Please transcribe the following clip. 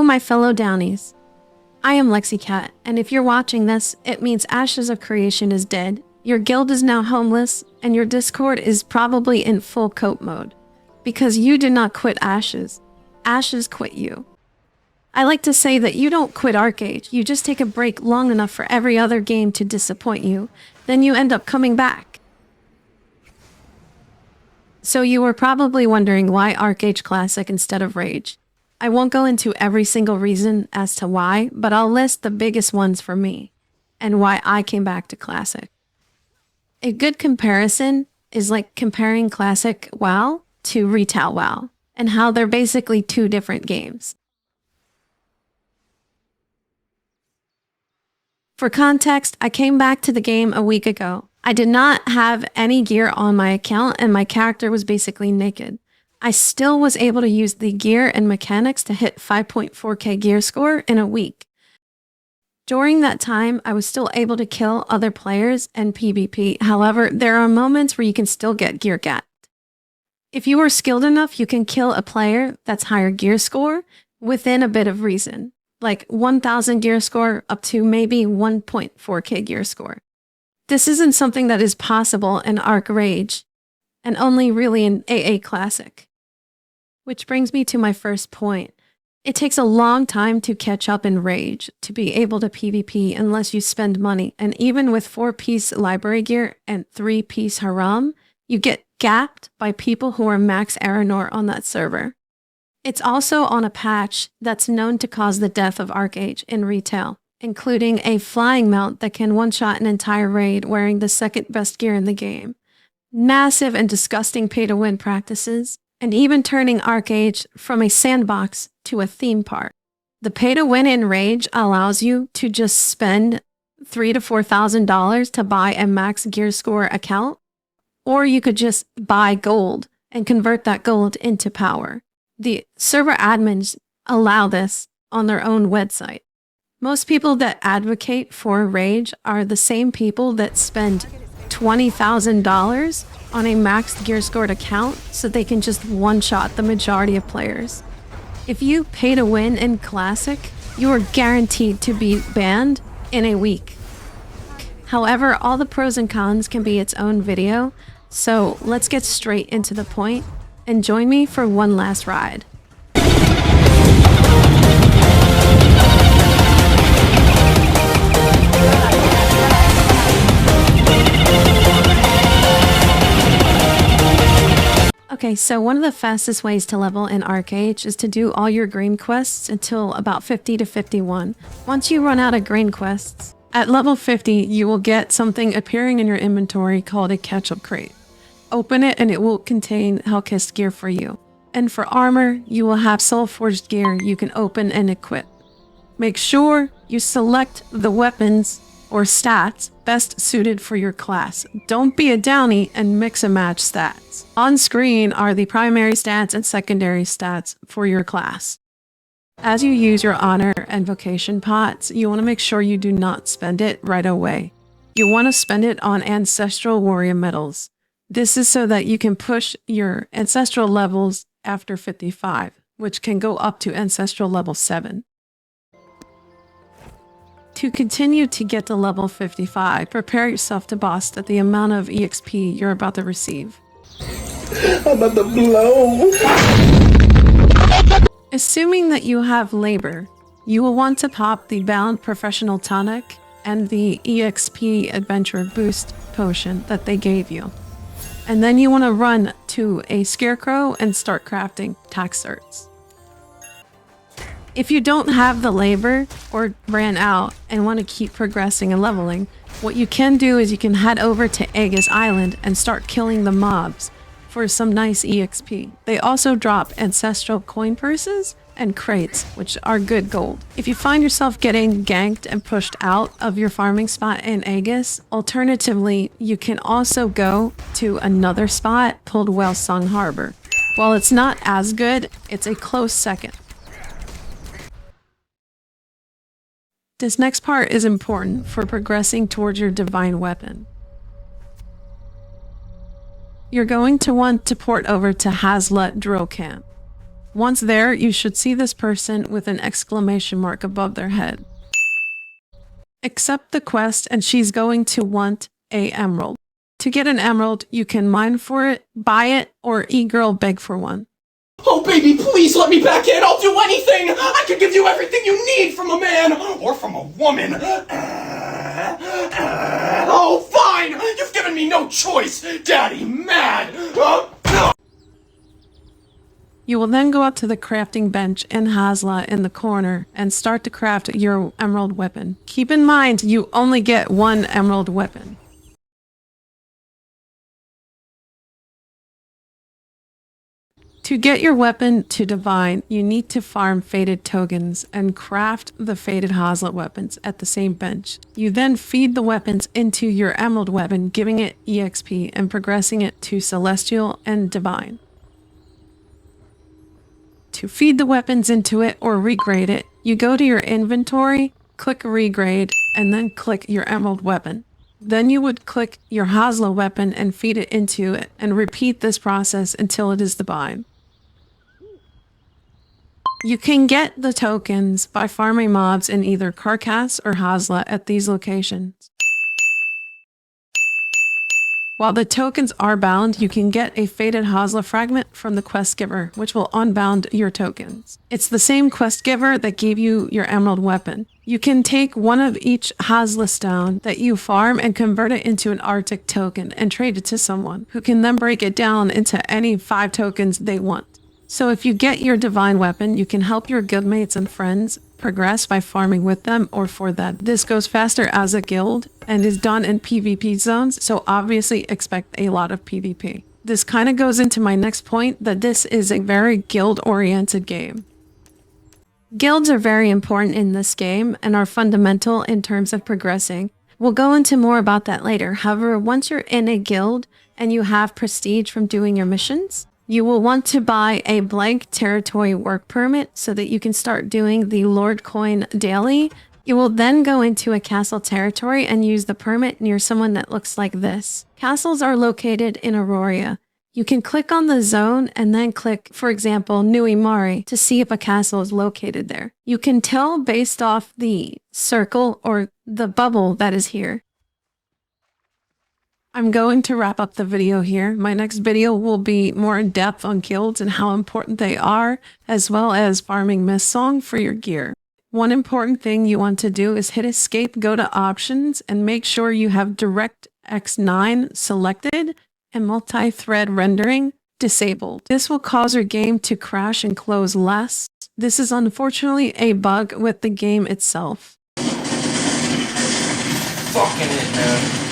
my fellow Downies. I am LexiCat, and if you're watching this, it means Ashes of Creation is dead, your guild is now homeless, and your Discord is probably in full cope mode. Because you did not quit Ashes. Ashes quit you. I like to say that you don't quit Archeage, you just take a break long enough for every other game to disappoint you, then you end up coming back. So you were probably wondering why Archeage Classic instead of Rage. I won't go into every single reason as to why, but I'll list the biggest ones for me, and why I came back to Classic. A good comparison is like comparing Classic WoW to Retail WoW, and how they're basically two different games. For context, I came back to the game a week ago. I did not have any gear on my account and my character was basically naked. I still was able to use the gear and mechanics to hit 5.4k gear score in a week. During that time, I was still able to kill other players and PvP. However, there are moments where you can still get gear gapped. If you are skilled enough, you can kill a player that's higher gear score within a bit of reason, like 1000 gear score up to maybe 1.4k gear score. This isn't something that is possible in Archeage, and only really in AA Classic. Which brings me to my first point. It takes a long time to catch up in Rage to be able to PvP unless you spend money, and even with 4-piece library gear and 3-piece Haram, you get gapped by people who are max Aranor on that server. It's also on a patch that's known to cause the death of Archeage in retail, including a flying mount that can one-shot an entire raid wearing the second best gear in the game. Massive and disgusting pay-to-win practices, and even turning Archeage from a sandbox to a theme park. The pay-to-win in Rage allows you to just spend $3,000 to $4,000 to buy a max gear score account, or you could just buy gold and convert that gold into power. The server admins allow this on their own website. Most people that advocate for Rage are the same people that spend $20,000 on a maxed gear scored account so they can just one-shot the majority of players. If you pay to win in Classic, you are guaranteed to be banned in a week. However, all the pros and cons can be its own video, so let's get straight into the point and join me for one last ride. Okay, so one of the fastest ways to level in Archeage is to do all your green quests until about 50 to 51. Once you run out of green quests, at level 50, you will get something appearing in your inventory called a catch-up crate. Open it and it will contain Hellkist gear for you. And for armor, you will have Soul Forged gear you can open and equip. Make sure you select the weapons or stats best suited for your class. Don't be a Downy and mix and match stats. On screen are the primary stats and secondary stats for your class. As you use your honor and vocation pots, you want to make sure you do not spend it right away. You want to spend it on ancestral warrior medals. This is so that you can push your ancestral levels after 55, which can go up to ancestral level 7. To continue to get to level 55, prepare yourself to boss at the amount of EXP you're about to receive. I'm about to blow. Assuming that you have labor, you will want to pop the Bound Professional Tonic and the EXP Adventure Boost potion that they gave you. And then you want to run to a scarecrow and start crafting tax certs. If you don't have the labor or ran out and want to keep progressing and leveling, what you can do is you can head over to Aegis Island and start killing the mobs for some nice EXP. They also drop ancestral coin purses and crates, which are good gold. If you find yourself getting ganked and pushed out of your farming spot in Aegis, alternatively, you can also go to another spot called Whalesong Harbor. While it's not as good, it's a close second. This next part is important for progressing towards your divine weapon. You're going to want to port over to Hazlet Drill Camp. Once there, you should see this person with an exclamation mark above their head. Accept the quest and she's going to want a emerald. To get an emerald, you can mine for it, buy it, or e-girl beg for one. Oh, baby, please let me back in. I'll do anything. I can give you everything you need from a man or from a woman. Oh, fine. You've given me no choice, Daddy mad. You will then go up to the crafting bench in Hasla in the corner and start to craft your emerald weapon. Keep in mind, you only get one emerald weapon. To get your weapon to divine, you need to farm faded tokens and craft the faded Haslet weapons at the same bench. You then feed the weapons into your emerald weapon, giving it EXP and progressing it to celestial and divine. To feed the weapons into it or regrade it, you go to your inventory, click regrade, and then click your emerald weapon. Then you would click your Hasla weapon and feed it into it and repeat this process until it is divine. You can get the tokens by farming mobs in either Carcass or Hasla at these locations. While the tokens are bound, you can get a faded Hasla fragment from the quest giver, which will unbound your tokens. It's the same quest giver that gave you your emerald weapon. You can take one of each Hasla stone that you farm and convert it into an Arctic token and trade it to someone, who can then break it down into any 5 tokens they want. So if you get your divine weapon, you can help your guildmates and friends progress by farming with them or for them. This goes faster as a guild and is done in PvP zones, so obviously expect a lot of PvP. This kind of goes into my next point, that this is a very guild-oriented game. Guilds are very important in this game and are fundamental in terms of progressing. We'll go into more about that later. However, once you're in a guild and you have prestige from doing your missions, you will want to buy a blank territory work permit so that you can start doing the Lord Coin daily. You will then go into a castle territory and use the permit near someone that looks like this. Castles are located in Aurora. You can click on the zone and then click, for example, Nui Mari to see if a castle is located there. You can tell based off the circle or the bubble that is here. I'm going to wrap up the video here. My next video will be more in depth on guilds and how important they are, as well as farming Mist Song for your gear. One important thing you want to do is hit escape, go to options, and make sure you have DirectX 9 selected and multi-thread rendering disabled. This will cause your game to crash and close less. This is unfortunately a bug with the game itself. Fucking it, man.